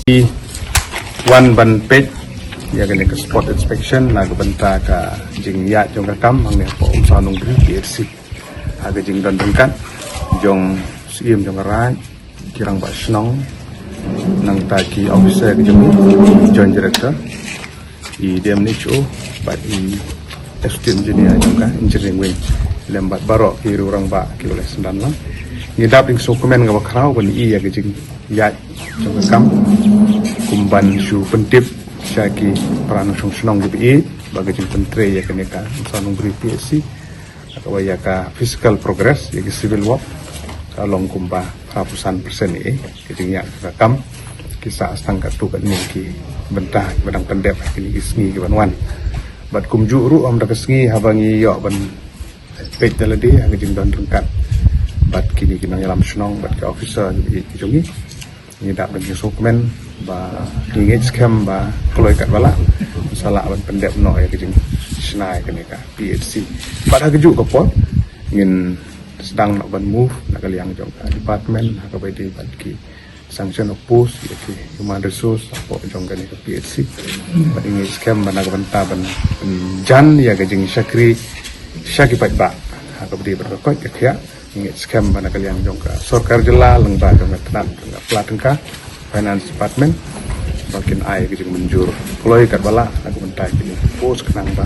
One ban page ya kene ke spot inspection na ke benta ka jing ya jong ka kam ang ne po Umsaw Nongbri PSC aga jing don dengkan jong siem jong rai kirang ba Shnong nang taki officer ke jong joint director I DMHO but I assistant engineer jong ka engineering wing lembat barok ki rurang ba ki oleh sendan lang ni daping dokumen ga bakrau kon I ya ke jing ya jong ka kam kumban su pentip Syaki peran Shnong Umsaw bagi jing pentre ya kene ka Umsaw Nongbri PSC atau ya ka physical progress ya civil work kalong kumba ratusan persen kejing ya kam kisah astang katu kan ni ki bentah badang pendep kini isngi ki banwan bat kum juru am da kesngi habangi yo ban pet dalade ang jing don rengkat bat kini kinang yalam Shnong bat ka officer ki jongi ni dak bagi dokumen ba ngej scam ba kloy kat bala salah ban pendep no ya kejing snai kene ka PHC pada keju ka pot ngin sedang nak ban move nak kaliang jong ka department ka bai di ban ki sanction of post ya ki human resource apa jong kene ka PHC ba ngej scam ban nak ban ta ban jan ya kejing syakri pat ba ka bai di ban ko ya ngej scam ban nak kaliang jong ka sarkar jela leng ba jong ka tenat pelateng ka finance department bakin ai kejing menjur kloy kat bala aku mentai kini post kenang ba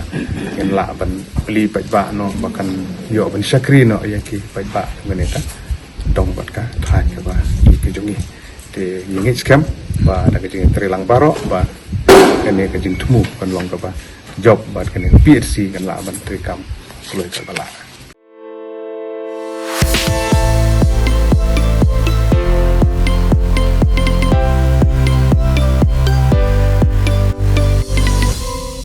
en la ban beli pat ba no bahkan yo ban syakri no ya ki pat ba ngene ta dong bat ka than ka ba kejing ni te ngi scam ba da kejing trilang baro ba kene kejing temu kan long ka ba job ba kene PRC kan la ban trikam kloy kat bala